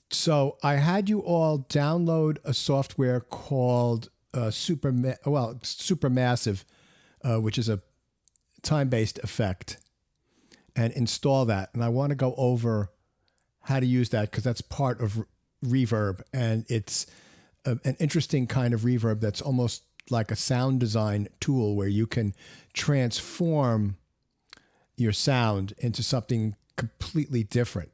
So I had you all download a software called Supermassive, which is a time-based effect, and install that. And I want to go over how to use that because that's part of Reverb, and it's an interesting kind of reverb that's almost like a sound design tool where you can transform your sound into something completely different,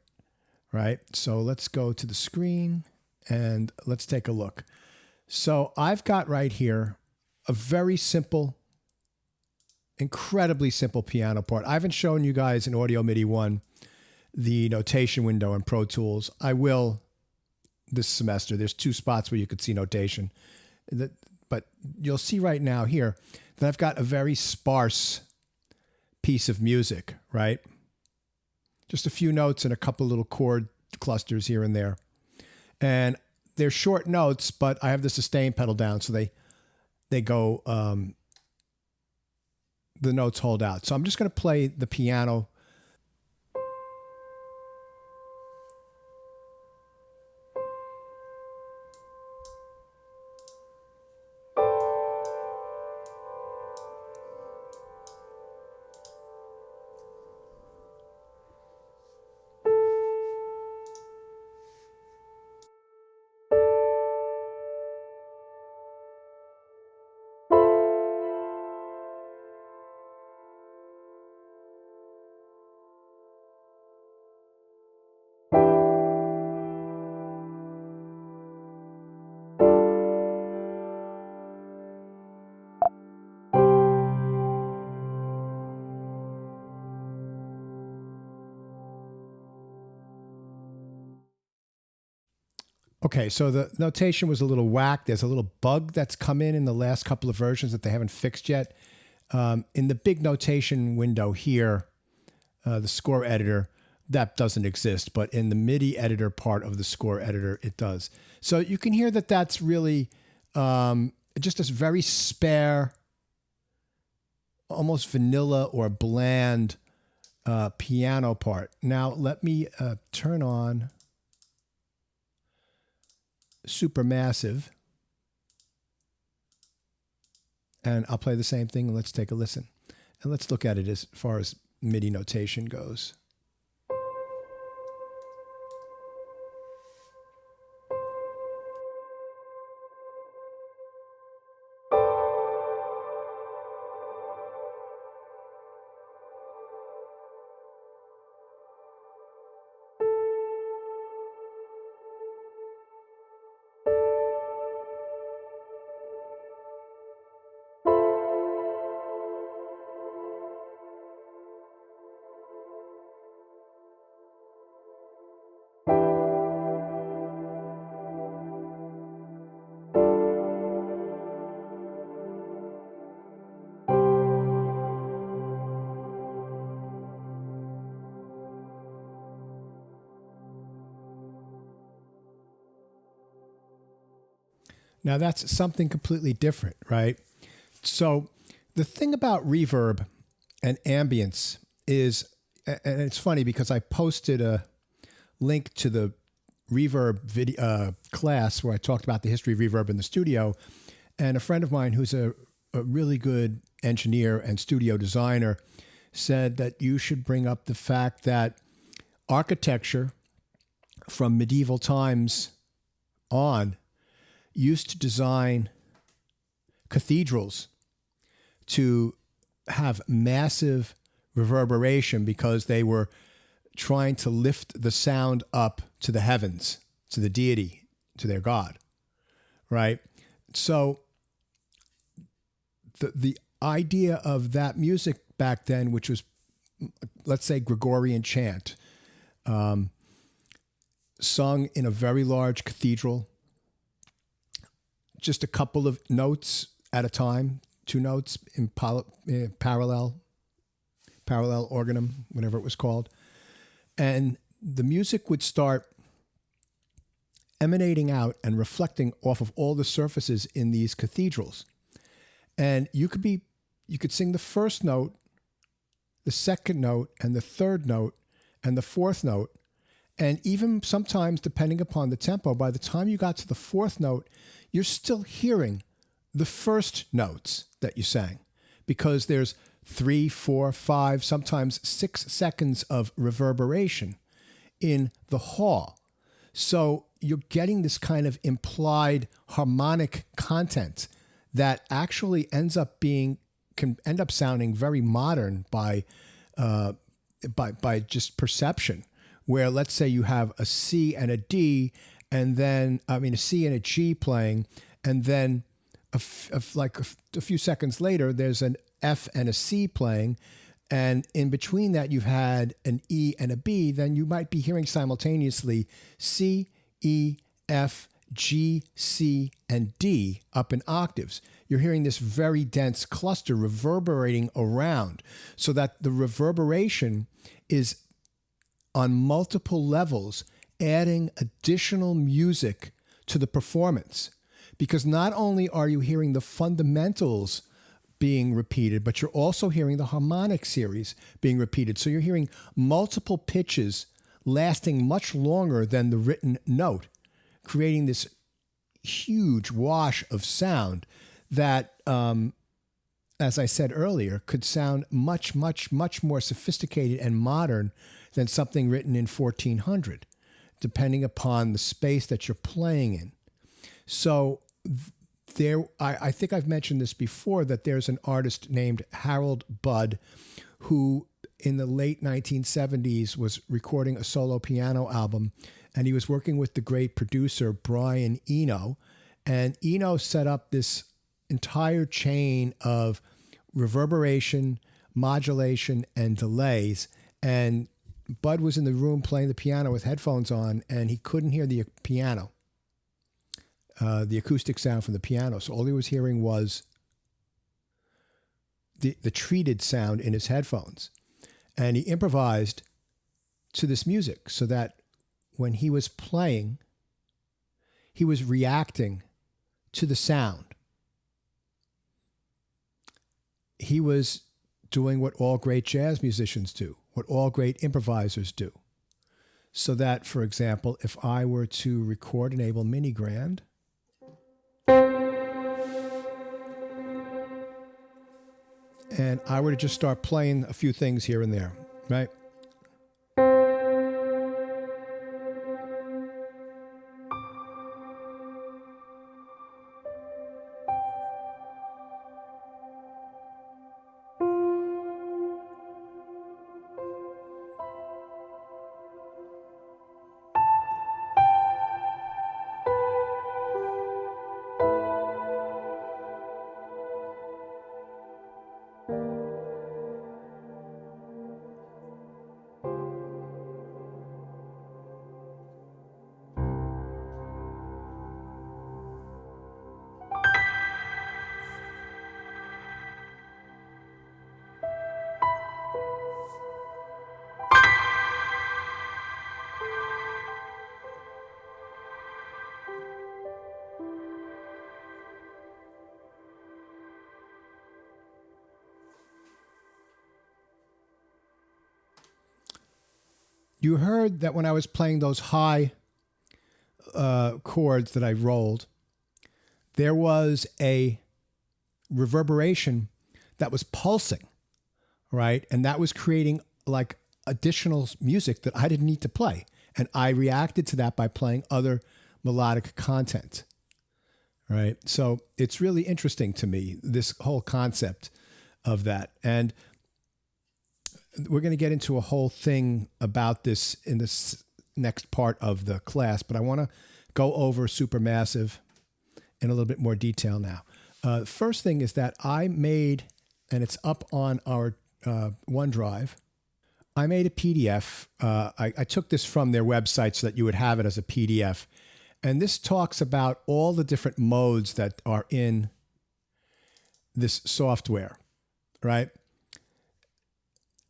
right? So let's go to the screen and let's take a look. So I've got right here a very simple, incredibly simple piano part. I haven't shown you guys in Audio MIDI 1 the notation window in Pro Tools. I will this semester. There's 2 spots where you could see notation. But you'll see right now here that I've got a very sparse piece of music, right? Just a few notes and a couple little chord clusters here and there. And they're short notes, but I have the sustain pedal down, so they go, the notes hold out. So I'm just going to play the piano. Okay, so the notation was a little whack. There's a little bug that's come in the last couple of versions that they haven't fixed yet. In the big notation window here, the score editor, that doesn't exist. But in the MIDI editor part of the score editor, it does. So you can hear that that's really just this very spare, almost vanilla or bland piano part. Now, let me turn on Supermassive, and I'll play the same thing. Let's take a listen, and let's look at it as far as MIDI notation goes. Now that's something completely different, right? So the thing about reverb and ambience is, and it's funny because I posted a link to the reverb video class where I talked about the history of reverb in the studio, and a friend of mine who's a really good engineer and studio designer said that you should bring up the fact that architecture from medieval times on used to design cathedrals to have massive reverberation because they were trying to lift the sound up to the heavens, to the deity, to their God, right? So the idea of that music back then, which was, let's say, Gregorian chant, sung in a very large cathedral, just a couple of notes at a time, 2 notes in parallel organum, whatever it was called. And the music would start emanating out and reflecting off of all the surfaces in these cathedrals. And you could sing the first note, the second note, and the third note, and the fourth note, And even sometimes, depending upon the tempo, by the time you got to the fourth note, you're still hearing the first notes that you sang, because there's 3, 4, 5, sometimes 6 seconds of reverberation in the hall. So you're getting this kind of implied harmonic content that actually can end up sounding very modern by just perception. Where let's say you have a C and a D, and then a C and a G playing, and then a few seconds later there's an F and a C playing, and in between that you've had an E and a B. Then you might be hearing simultaneously C, E, F, G, C, and D up in octaves. You're hearing this very dense cluster reverberating around, so that the reverberation is on multiple levels, adding additional music to the performance. Because not only are you hearing the fundamentals being repeated, but you're also hearing the harmonic series being repeated. So you're hearing multiple pitches lasting much longer than the written note, creating this huge wash of sound that, as I said earlier, could sound much, much, much more sophisticated and modern than something written in 1400, depending upon the space that you're playing in. So I think I've mentioned this before, that there's an artist named Harold Budd who in the late 1970s was recording a solo piano album, and he was working with the great producer Brian Eno, and Eno set up this entire chain of reverberation, modulation, and delays. And Bud was in the room playing the piano with headphones on, and he couldn't hear the piano, the acoustic sound from the piano. So all he was hearing was the treated sound in his headphones. And he improvised to this music, so that when he was playing, he was reacting to the sound. He was doing what all great jazz musicians do, what all great improvisers do. So that, for example, if I were to record an Abel Mini Grand, and I were to just start playing a few things here and there, right? You heard that when I was playing those high chords that I rolled, there was a reverberation that was pulsing, right? And that was creating like additional music that I didn't need to play. And I reacted to that by playing other melodic content, right? So it's really interesting to me, this whole concept of that. And we're going to get into a whole thing about this in this next part of the class, but I want to go over Supermassive in a little bit more detail now. The first thing is that I made, and it's up on our OneDrive, I made a PDF. I took this from their website so that you would have it as a PDF. And this talks about all the different modes that are in this software, right?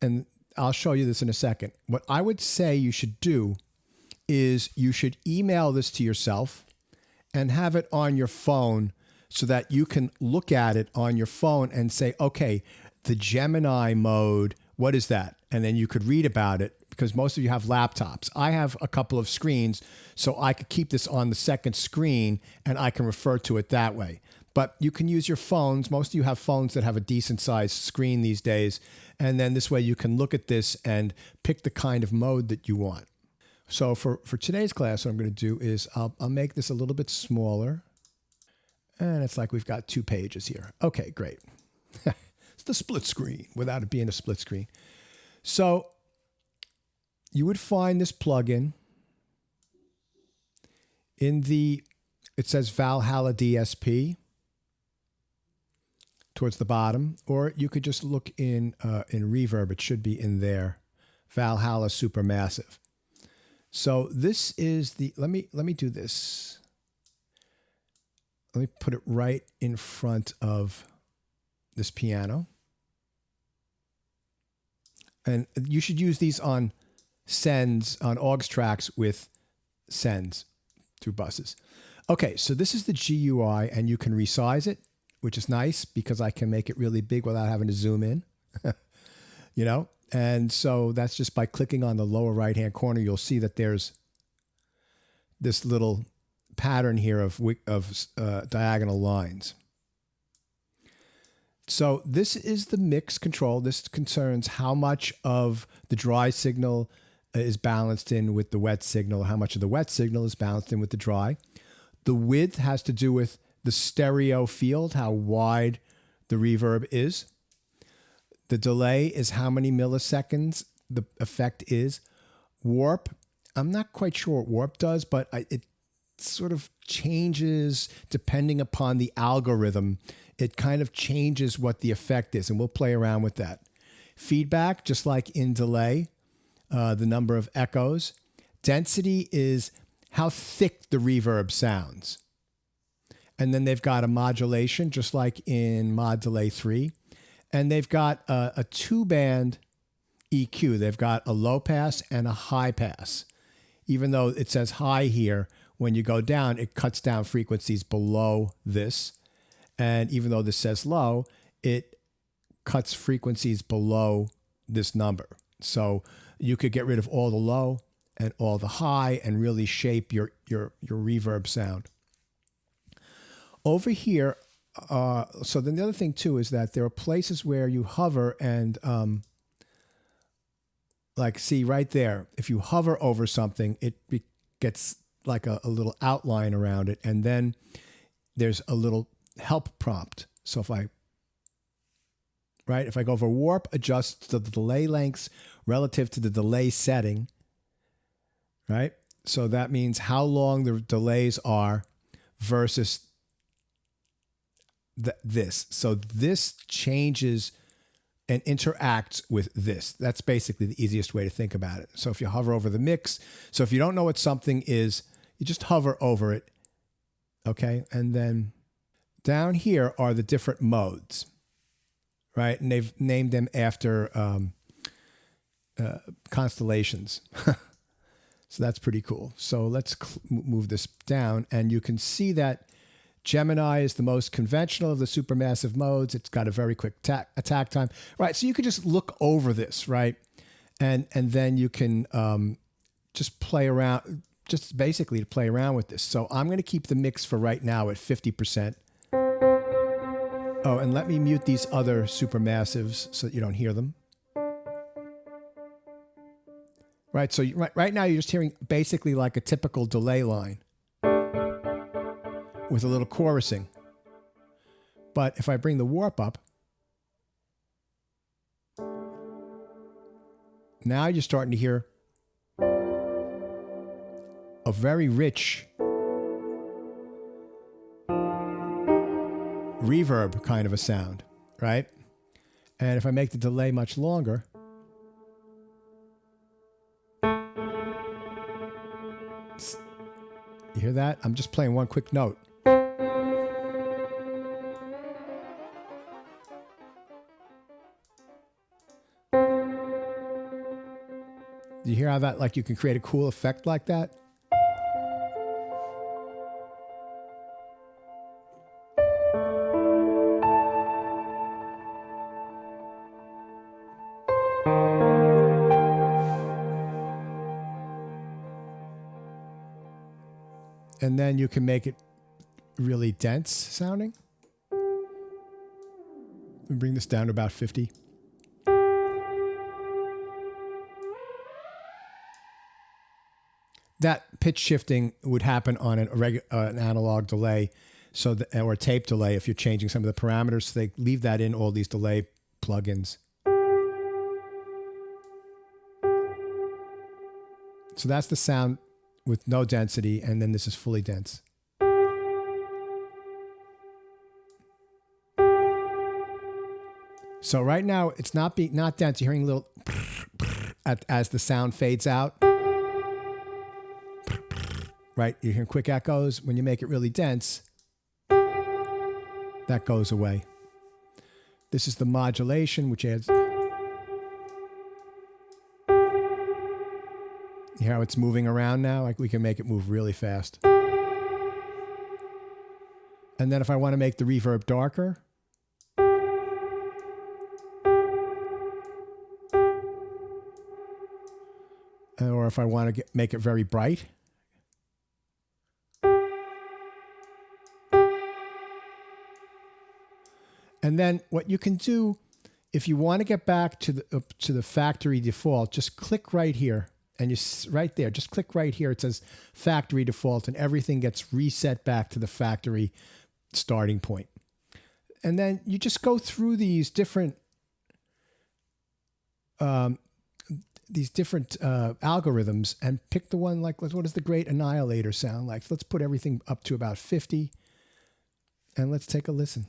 And I'll show you this in a second. What I would say you should do is you should email this to yourself and have it on your phone so that you can look at it on your phone and say, okay, the Gemini mode, what is that? And then you could read about it, because most of you have laptops. I have a couple of screens, so I could keep this on the second screen and I can refer to it that way. But you can use your phones. Most of you have phones that have a decent sized screen these days. And then this way you can look at this and pick the kind of mode that you want. So for today's class, what I'm going to do is I'll make this a little bit smaller. And it's like we've got 2 pages here. Okay, great. It's the split screen without it being a split screen. So you would find this plugin in it says Valhalla DSP towards the bottom, or you could just look in Reverb. It should be in there, Valhalla Supermassive. So this is let me do this. Let me put it right in front of this piano. And you should use these on sends, on aux tracks with sends through buses. Okay, so this is the GUI, and you can resize it, which is nice because I can make it really big without having to zoom in, you know? And so that's just by clicking on the lower right-hand corner. You'll see that there's this little pattern here of diagonal lines. So this is the mix control. This concerns how much of the dry signal is balanced in with the wet signal, how much of the wet signal is balanced in with the dry. The width has to do with the stereo field, how wide the reverb is. The delay is how many milliseconds the effect is. Warp, I'm not quite sure what warp does, but it sort of changes depending upon the algorithm. It kind of changes what the effect is, and we'll play around with that. Feedback, just like in delay, the number of echoes. Density is how thick the reverb sounds. And then they've got a modulation, just like in Mod Delay 3. And they've got a 2-band EQ. They've got a low pass and a high pass. Even though it says high here, when you go down, it cuts down frequencies below this. And even though this says low, it cuts frequencies below this number. So you could get rid of all the low and all the high and really shape your reverb sound. Over here, so then the other thing too is that there are places where you hover and like see right there, if you hover over something, it gets like a little outline around it. And then there's a little help prompt. So if I go over warp, adjusts the delay lengths relative to the delay setting, right? So that means how long the delays are versus this. So this changes and interacts with this. That's basically the easiest way to think about it. So if you hover over the mix, so if you don't know what something is, you just hover over it, okay? And then down here are the different modes, right? And they've named them after constellations. So that's pretty cool. So let's move this down, and you can see that Gemini is the most conventional of the supermassive modes. It's got a very quick attack time, right? So you can just look over this, right? And then you can just play around, just basically to play around with this. So I'm going to keep the mix for right now at 50%. Oh, and let me mute these other supermassives so that you don't hear them. Right, so right now you're just hearing basically like a typical delay line with a little chorusing. But if I bring the warp up, now you're starting to hear a very rich reverb kind of a sound, right? And if I make the delay much longer, you hear that? I'm just playing one quick note. Do you hear how that, like, you can create a cool effect like that? And then you can make it really dense sounding. Bring this down to about 50. That pitch shifting would happen on an analog delay, or a tape delay if you're changing some of the parameters. So they leave that in all these delay plugins. So that's the sound with no density, and then this is fully dense. So right now it's not dense. You're hearing a little as the sound fades out. Right, you're hearing quick echoes. When you make it really dense, that goes away. This is the modulation, which adds. You hear how it's moving around now? Like we can make it move really fast. And then if I want to make the reverb darker, or if I want to make it very bright, and then what you can do, if you want to get back to the factory default, just click right here, and right there, just click right here. It says factory default, and everything gets reset back to the factory starting point. And then you just go through these different algorithms and pick the one like, what does the Great Annihilator sound like? Let's put everything up to about 50, and let's take a listen.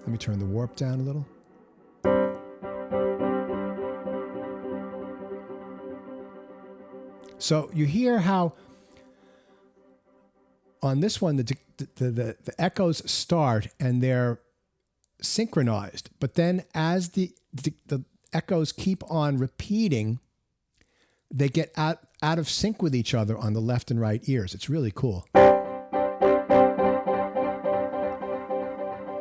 Let me turn the warp down a little. So you hear how on this one the echoes start and they're synchronized, but then as the echoes keep on repeating, they get out of sync with each other on the left and right ears. It's really cool.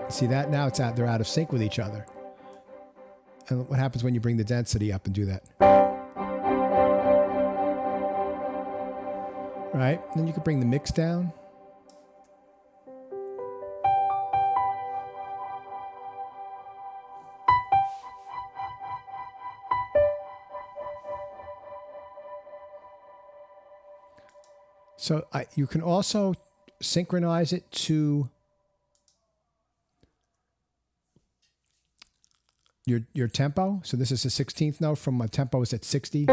See that? Now they're out of sync with each other. And what happens when you bring the density up and do that? Right? Then you can bring the mix down. So you can also synchronize it to your tempo. So this is a 16th note from my tempo is at 60.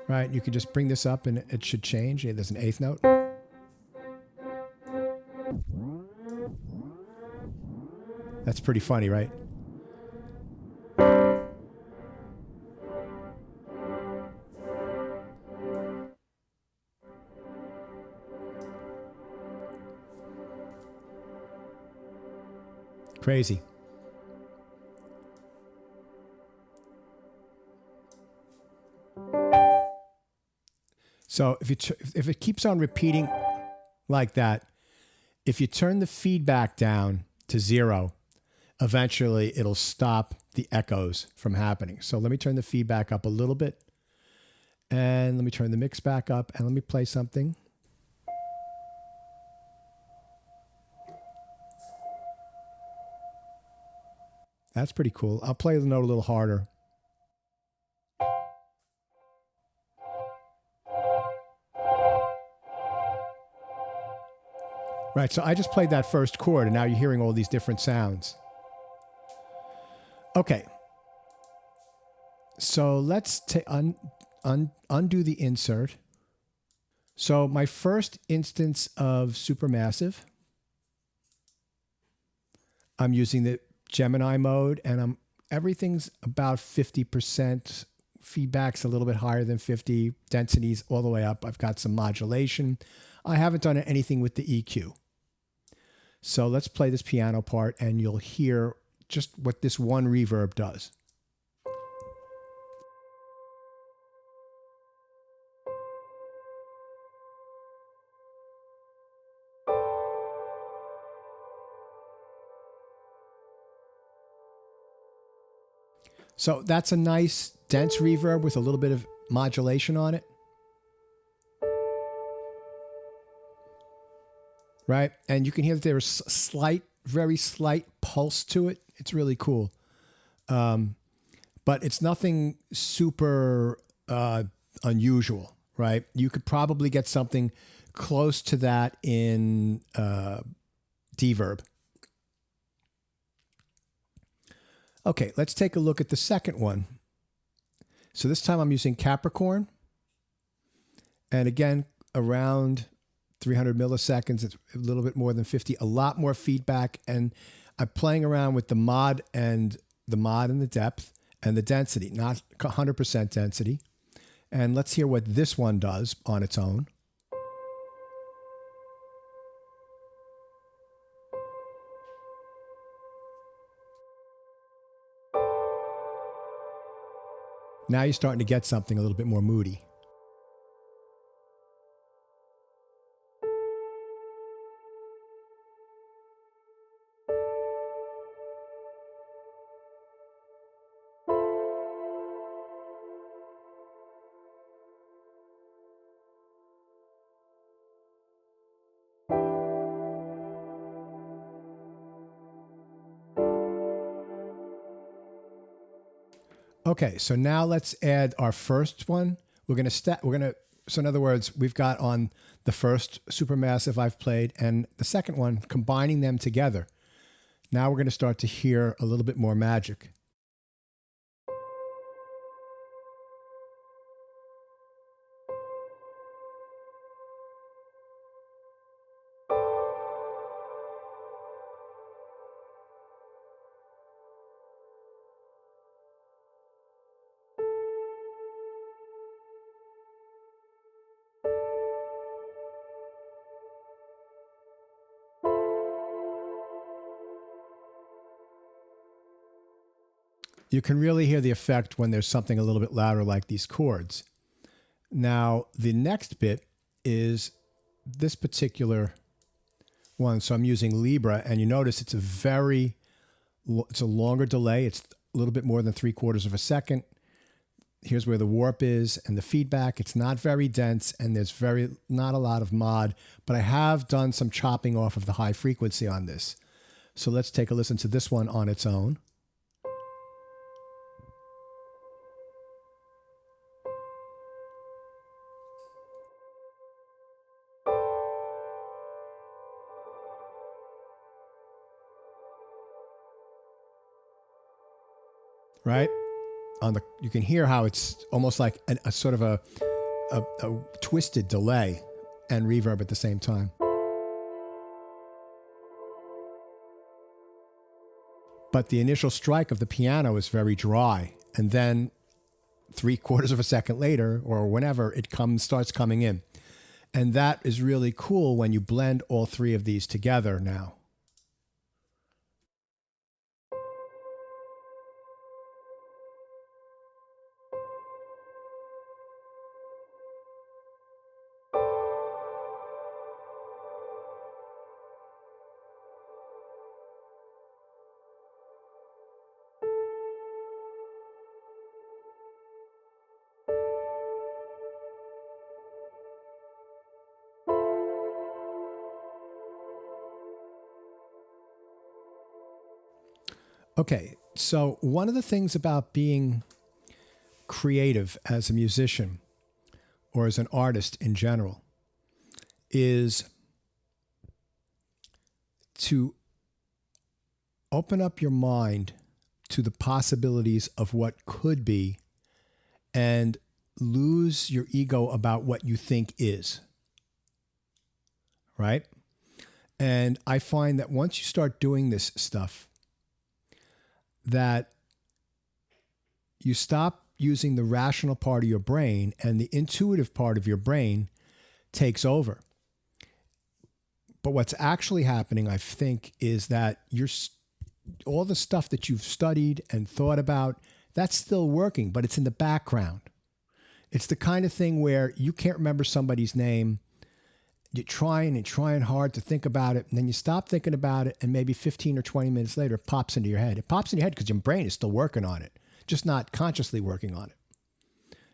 Right, you can just bring this up and it should change. There's an 8th note. That's pretty funny, right? Crazy. So if it keeps on repeating like that, if you turn the feedback down to 0, eventually it'll stop the echoes from happening. So let me turn the feedback up a little bit, and let me turn the mix back up, and let me play something. That's pretty cool. I'll play the note a little harder. Right, so I just played that first chord, and now you're hearing all these different sounds. Okay. So let's undo the insert. So my first instance of Supermassive, I'm using the Gemini mode, and everything's about 50%. Feedback's a little bit higher than 50. Density's all the way up. I've got some modulation. I haven't done anything with the EQ. So let's play this piano part, and you'll hear just what this one reverb does. So that's a nice dense reverb with a little bit of modulation on it. Right? And you can hear that there's slight, very slight pulse to it. It's really cool. But it's nothing super unusual, right? You could probably get something close to that in Deverb. Okay, let's take a look at the second one. So this time I'm using Capricorn. And again, around 300 milliseconds, it's a little bit more than 50, a lot more feedback. And I'm playing around with the mod and the depth and the density, not 100% density. And let's hear what this one does on its own. Now you're starting to get something a little bit more moody. Okay, so now let's add our first one. So in other words, we've got on the first Supermassive I've played and the second one, combining them together. Now we're going to start to hear a little bit more magic. You can really hear the effect when there's something a little bit louder like these chords. Now, the next bit is this particular one. So I'm using Libra, and you notice it's a longer delay. It's a little bit more than 3/4 of a second. Here's where the warp is and the feedback. It's not very dense, and there's not a lot of mod, but I have done some chopping off of the high frequency on this. So let's take a listen to this one on its own. Right? You can hear how it's almost like a sort of a twisted delay and reverb at the same time. But the initial strike of the piano is very dry, and then 3/4 of a second later, or whenever it starts coming in. And that is really cool when you blend all three of these together now. Okay, so one of the things about being creative as a musician or as an artist in general is to open up your mind to the possibilities of what could be and lose your ego about what you think is. Right? And I find that once you start doing this stuff, that you stop using the rational part of your brain and the intuitive part of your brain takes over. But what's actually happening, I think, is that all the stuff that you've studied and thought about, that's still working, but it's in the background. It's the kind of thing where you can't remember somebody's name. You're trying and trying hard to think about it, and then you stop thinking about it, and maybe 15 or 20 minutes later, it pops into your head. It pops in your head because your brain is still working on it. just not consciously working on it.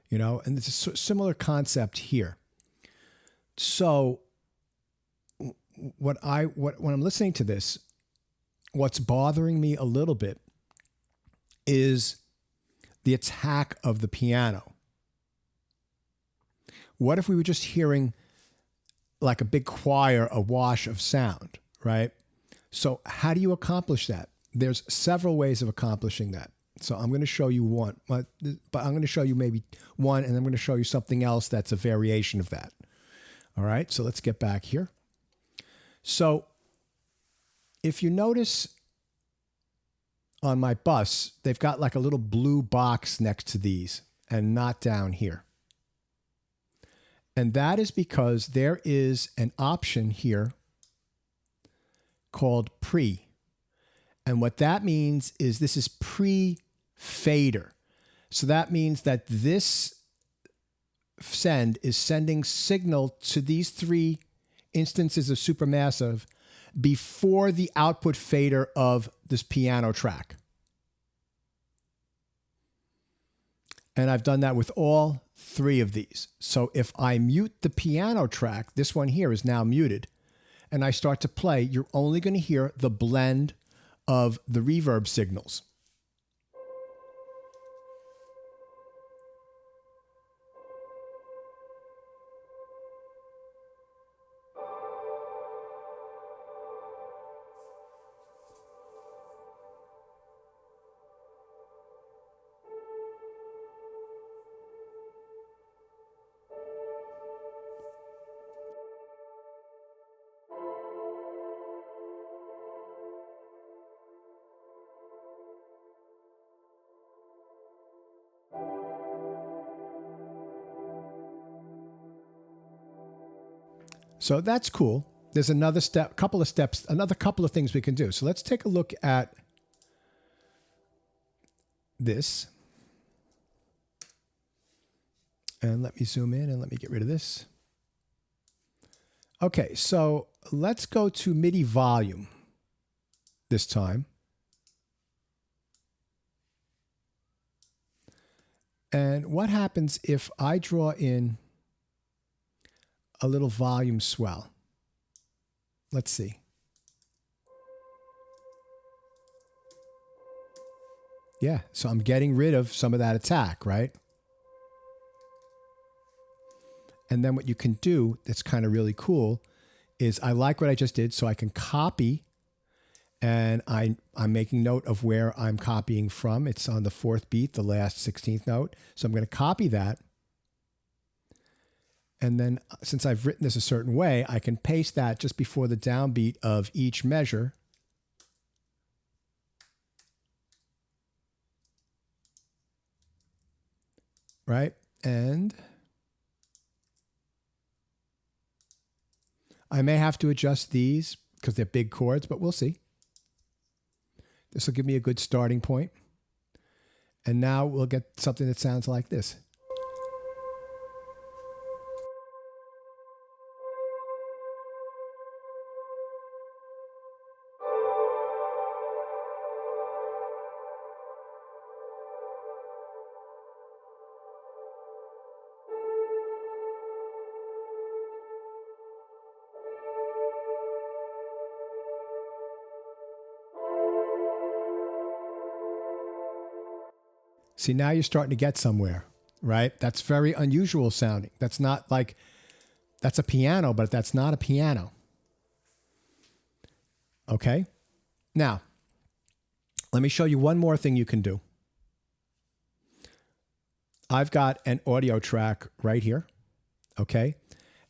You know, and it's a similar concept here. So when I'm listening to this, what's bothering me a little bit is the attack of the piano. What if we were just hearing like a big choir, a wash of sound, right? So how do you accomplish that? There's several ways of accomplishing that. So I'm going to show you one, but I'm going to show you maybe one, and I'm going to show you something else that's a variation of that. All right, so let's get back here. So if you notice on my bus, they've got like a little blue box next to these and not down here. And that is because there is an option here called pre. And what that means is this is pre-fader. So that means that this send is sending signal to these three instances of Supermassive before the output fader of this piano track. And I've done that with all three of these. So if I mute the piano track, this one here is now muted, and I start to play, you're only going to hear the blend of the reverb signals. So that's cool. There's another step, couple of steps, another couple of things we can do. So let's take a look at this. And let me zoom in and let me get rid of this. Okay, so let's go to MIDI volume this time. And what happens if I draw in a little volume swell? Let's see. Yeah, so I'm getting rid of some of that attack, right? And then what you can do that's kind of really cool is I like what I just did, so I can copy, and I'm making note of where I'm copying from. It's on the 4th beat, the last 16th note. So I'm going to copy that. And then since I've written this a certain way, I can paste that just before the downbeat of each measure. Right? And I may have to adjust these because they're big chords, but we'll see. This will give me a good starting point. And now we'll get something that sounds like this. See, now you're starting to get somewhere, right? That's very unusual sounding. That's not like, that's a piano, but that's not a piano. Okay? Now, let me show you one more thing you can do. I've got an audio track right here, okay?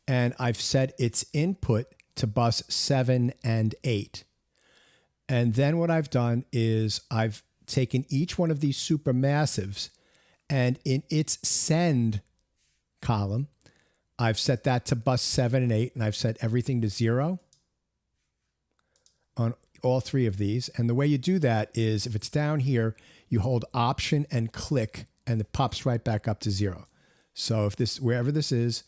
And I've set its input to bus 7 and 8. And then what I've done is I've taken each one of these supermassives, and in its send column, I've set that to bus 7 and 8, and I've set everything to 0 on all three of these. And the way you do that is if it's down here, you hold Option and click, and it pops right back up to 0. So if this, wherever this is,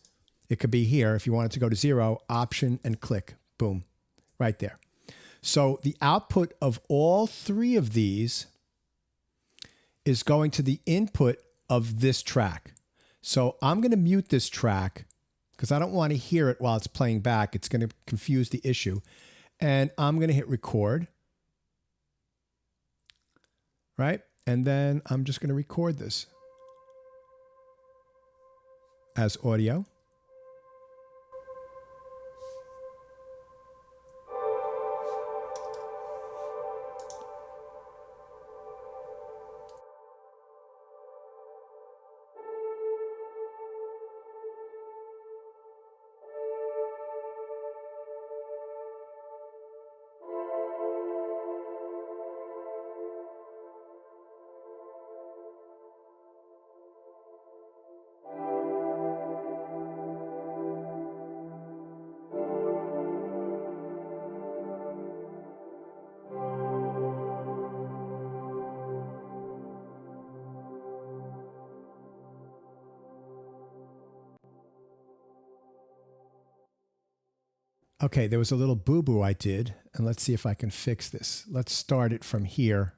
it could be here. If you want it to go to 0, Option and click, boom, right there. So the output of all three of these is going to the input of this track. So I'm going to mute this track because I don't want to hear it while it's playing back. It's going to confuse the issue. And I'm going to hit record. Right? And then I'm just going to record this as audio. Okay, there was a little boo-boo I did, and let's see if I can fix this. Let's start it from here.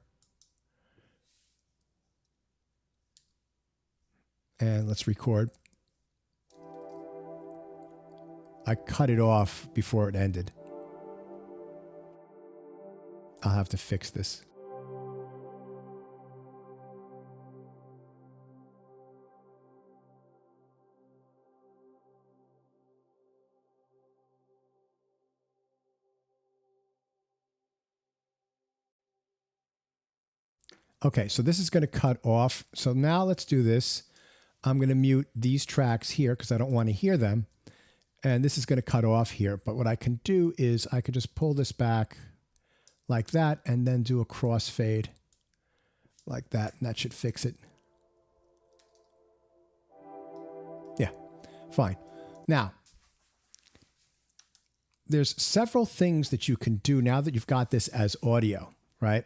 And let's record. I cut it off before it ended. I'll have to fix this. Okay, so this is going to cut off. So now let's do this. I'm going to mute these tracks here because I don't want to hear them. And this is going to cut off here. But what I can do is I could just pull this back like that and then do a crossfade like that. And that should fix it. Yeah, fine. Now, there's several things that you can do now that you've got this as audio, right?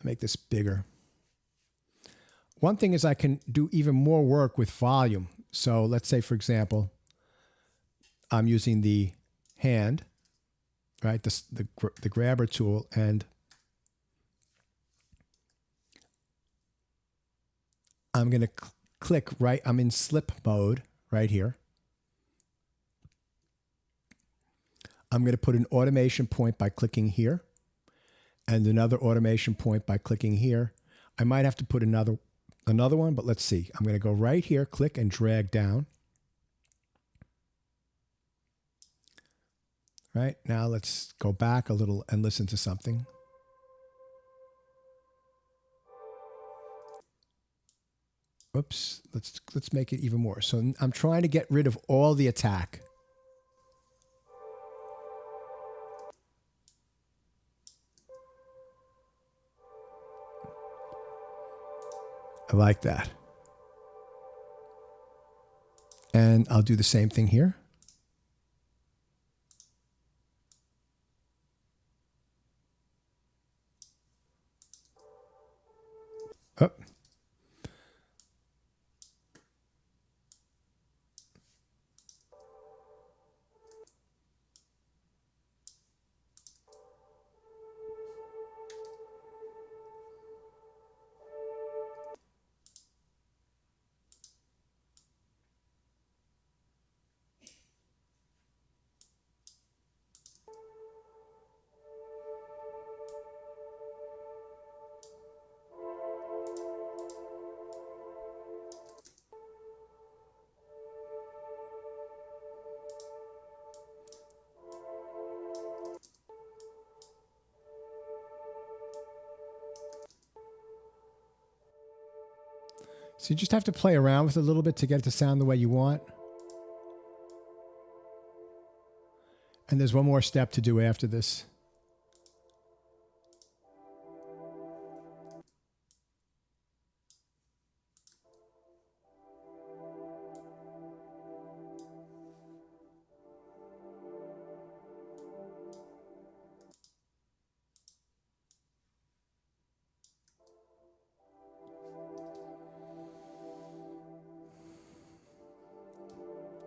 Make this bigger. One thing is I can do even more work with volume. So let's say, for example, I'm using the hand, right, the grabber tool, and I'm going to click right, I'm in slip mode right here. I'm going to put an automation point by clicking here, and another automation point by clicking here. I might have to put another one, but let's see. I'm going to go right here, click and drag down. Right, now let's go back a little and listen to something. Oops, let's make it even more. So I'm trying to get rid of all the attack. I like that. And I'll do the same thing here. Oh. So you just have to play around with it a little bit to get it to sound the way you want. And there's one more step to do after this.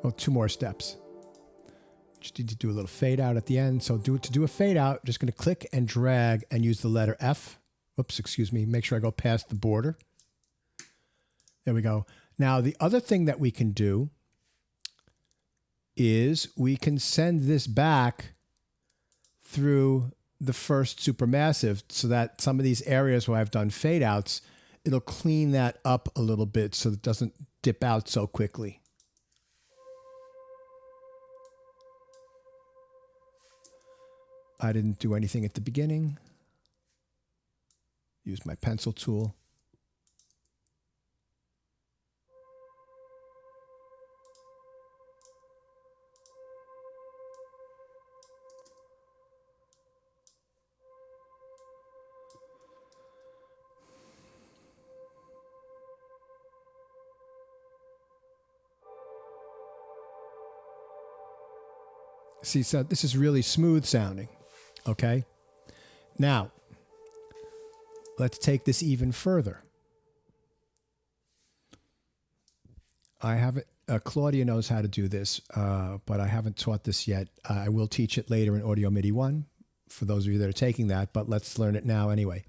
Oh, two more steps. Just need to do a little fade out at the end. So to do a fade out, just going to click and drag and use the letter F. Oops, excuse me. Make sure I go past the border. There we go. Now, the other thing that we can do is we can send this back through the first Supermassive so that some of these areas where I've done fade outs, it'll clean that up a little bit so it doesn't dip out so quickly. I didn't do anything at the beginning. Use my pencil tool. See, so this is really smooth sounding, okay? Now, let's take this even further. I haven't, Claudia knows how to do this, but I haven't taught this yet. I will teach it later in Audio MIDI 1 for those of you that are taking that, but let's learn it now anyway.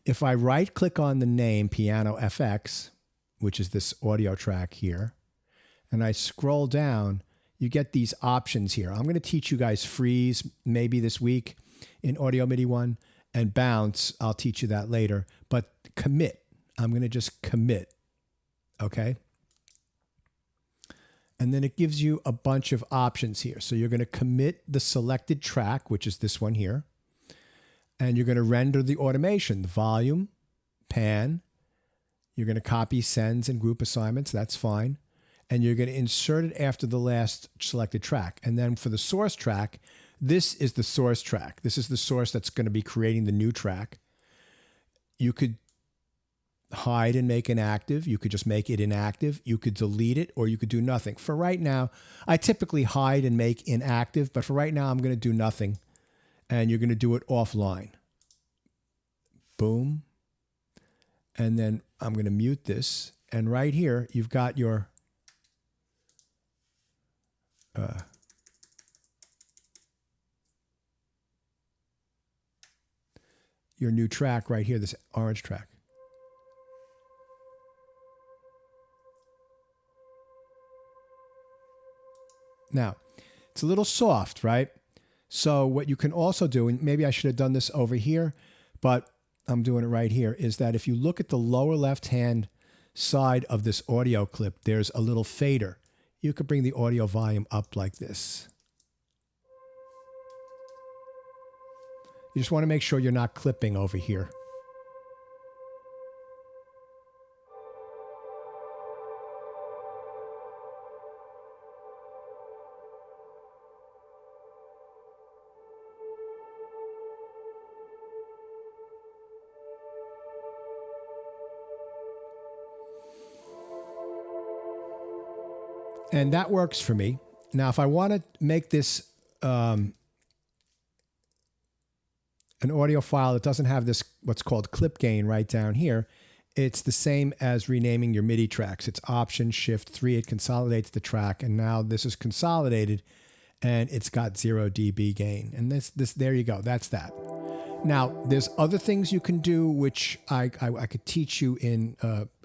If I right-click on the name Piano FX, which is this audio track here, and I scroll down, you get these options here. I'm going to teach you guys freeze maybe this week in Audio MIDI 1, and bounce, I'll teach you that later. But commit, I'm going to just commit, okay? And then it gives you a bunch of options here. So you're going to commit the selected track, which is this one here, and you're going to render the automation, the volume, pan. You're going to copy sends and group assignments, that's fine. And you're going to insert it after the last selected track. And then for the source track, this is the source track. This is the source that's going to be creating the new track. You could hide and make inactive. You could just make it inactive. You could delete it, or you could do nothing. For right now, I typically hide and make inactive, but for right now, I'm going to do nothing. And you're going to do it offline. Boom. And then I'm going to mute this. And right here, you've got your new track right here, this orange track. Now, it's a little soft, right? So what you can also do, and maybe I should have done this over here, but I'm doing it right here, is that if you look at the lower left-hand side of this audio clip, there's a little fader. You could bring the audio volume up like this. You just want to make sure you're not clipping over here. And that works for me. Now, if I want to make this an audio file that doesn't have this, what's called clip gain right down here, it's the same as renaming your MIDI tracks. It's Option Shift 3. It consolidates the track, and now this is consolidated, and it's got 0 dB gain. And this, there you go. That's that. Now, there's other things you can do, which I could teach you in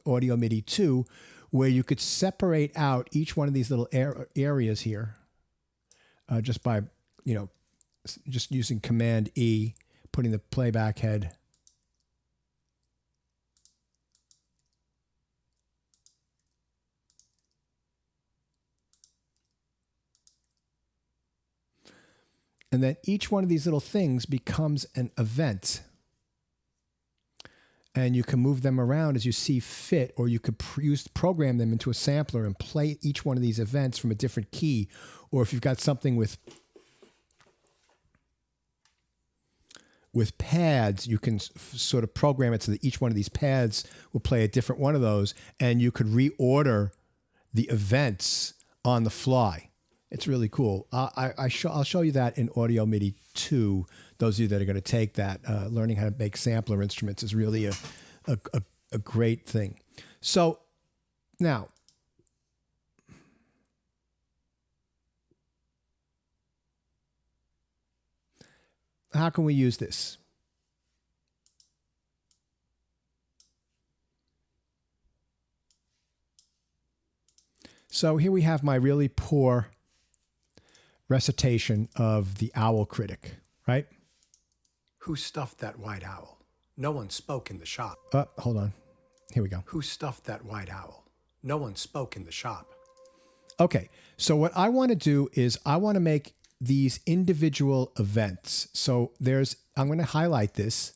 Audio MIDI 2, where you could separate out each one of these little areas here just by, just using Command E, putting the playback head. And then each one of these little things becomes an event. And you can move them around as you see fit, or you could program them into a sampler and play each one of these events from a different key. Or if you've got something with pads, you can sort of program it so that each one of these pads will play a different one of those, and you could reorder the events on the fly. It's really cool. I'll show you that in Audio MIDI 2. Those of you that are going to take that, learning how to make sampler instruments is really a great thing. So now, how can we use this? So here we have my really poor recitation of the owl critic, right? Who stuffed that white owl? No one spoke in the shop. Hold on. Here we go. Who stuffed that white owl? No one spoke in the shop. Okay, so what I want to do is I want to make these individual events. So I'm going to highlight this,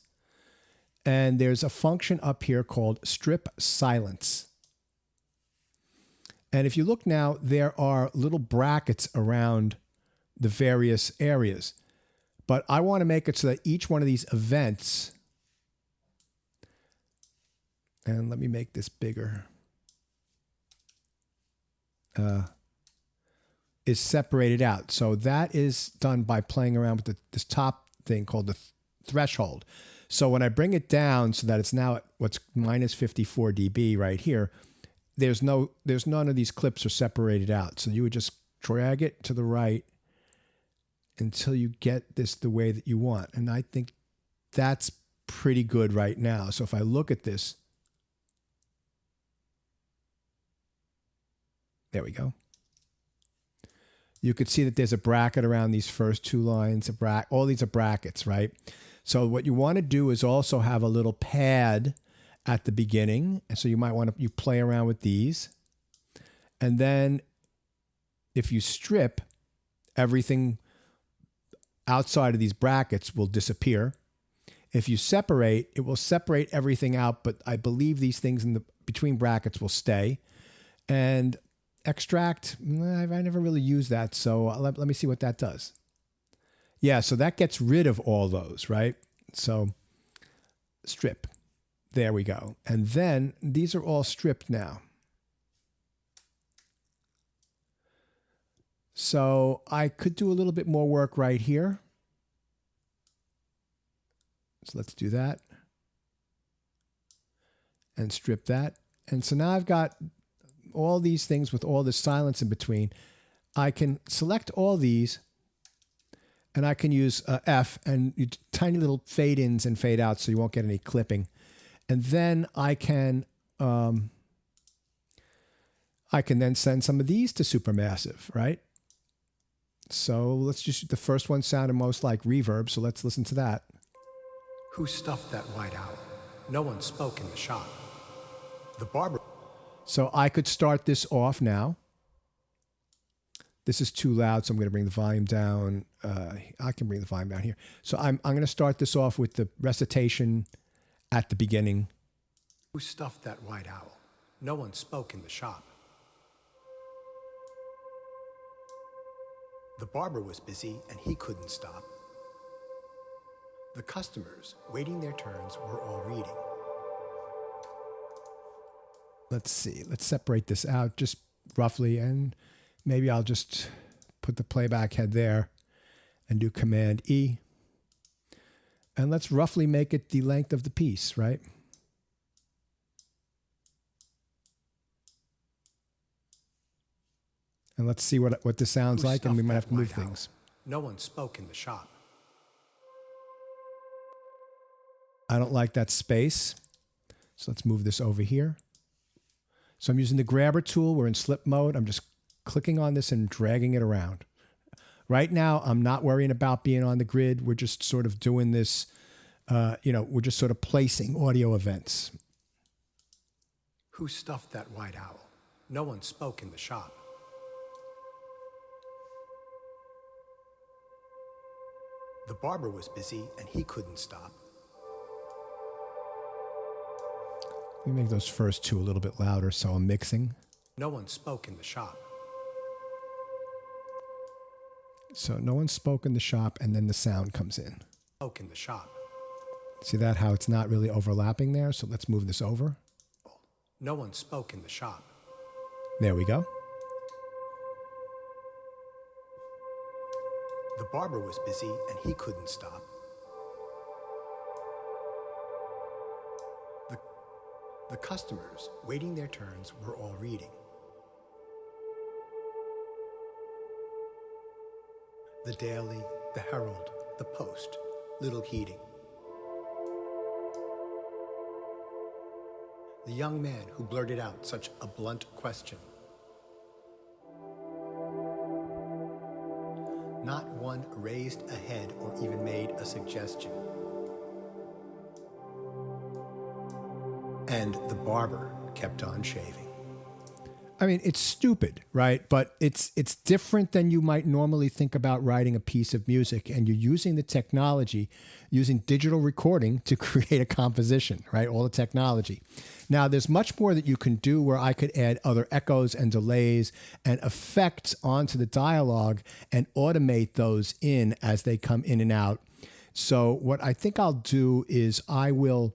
and there's a function up here called strip silence. And if you look now, there are little brackets around the various areas. But I want to make it so that each one of these events, and let me make this bigger, is separated out. So that is done by playing around with this top thing called the threshold. So when I bring it down so that it's now at what's minus 54 dB right here, there's none of these clips are separated out. So you would just drag it to the right until you get this the way that you want. And I think that's pretty good right now. So if I look at this, there we go. You could see that there's a bracket around these first two lines. All these are brackets, right? So what you want to do is also have a little pad at the beginning. And so you might want to play around with these. And then if you strip, everything outside of these brackets will disappear. If you separate, it will separate everything out, but I believe these things in the between brackets will stay. And extract, I never really used that, so let me see what that does. Yeah, so that gets rid of all those, right? So strip. There we go. And then these are all stripped now. So I could do a little bit more work right here. So let's do that. And strip that. And so now I've got all these things with all this silence in between. I can select all these and I can use F and tiny little fade ins and fade outs so you won't get any clipping. And then I can then send some of these to Supermassive, right? So let's just, the first one sounded most like Reverb, so let's listen to that. Who stuffed that white owl? No one spoke in the shop. The barber. So I could start this off now. This is too loud, so I'm going to bring the volume down. I can bring the volume down here. So I'm going to start this off with the recitation at the beginning. Who stuffed that white owl? No one spoke in the shop. The barber was busy and he couldn't stop. The customers, waiting their turns, were all reading. Let's see. Let's separate this out just roughly, and maybe I'll just put the playback head there and do Command E. And let's roughly make it the length of the piece, right? And let's see what this sounds like, and we might have to move things. No one spoke in the shop. I don't like that space, so let's move this over here. So I'm using the grabber tool. We're in slip mode. I'm just clicking on this and dragging it around. Right now, I'm not worrying about being on the grid. We're just sort of doing this, we're just sort of placing audio events. Who stuffed that white owl? No one spoke in the shop. The barber was busy and he couldn't stop. Let me make those first two a little bit louder so I'm mixing. No one spoke in the shop. So no one spoke in the shop, and then the sound comes in. Spoke in the shop. See that, how it's not really overlapping there? So let's move this over. No one spoke in the shop. There we go. The barber was busy and he couldn't stop. The customers, waiting their turns, were all reading. The Daily, the Herald, the Post, little heeding. The young man who blurted out such a blunt question. Not one raised a head or even made a suggestion. And the barber kept on shaving. I mean, it's stupid, right? But it's different than you might normally think about writing a piece of music, and you're using the technology, using digital recording to create a composition, right? All the technology. Now, there's much more that you can do where I could add other echoes and delays and effects onto the dialogue and automate those in as they come in and out. So what I think I'll do is I will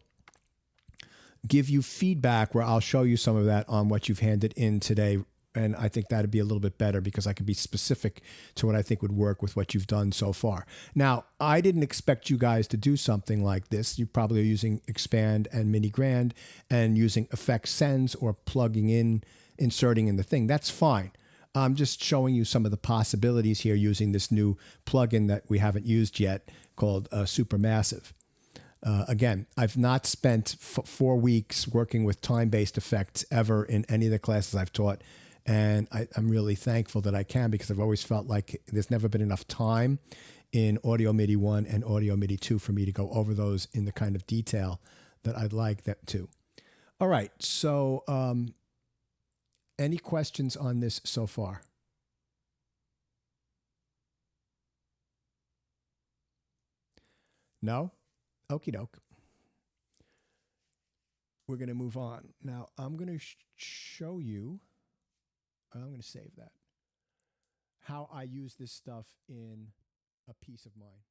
give you feedback where I'll show you some of that on what you've handed in today. And I think that'd be a little bit better because I could be specific to what I think would work with what you've done so far. Now, I didn't expect you guys to do something like this. You probably are using Expand and Mini Grand and using Effect Sends or plugging in, inserting in the thing. That's fine. I'm just showing you some of the possibilities here using this new plugin that we haven't used yet called Supermassive. Again, I've not spent 4 weeks working with time-based effects ever in any of the classes I've taught. And I'm really thankful that I can because I've always felt like there's never been enough time in Audio MIDI 1 and Audio MIDI 2 for me to go over those in the kind of detail that I'd like that to. All right, so any questions on this so far? No? Okie doke. We're going to move on. Now, I'm going to show you, I'm going to save that, how I use this stuff in a piece of mine.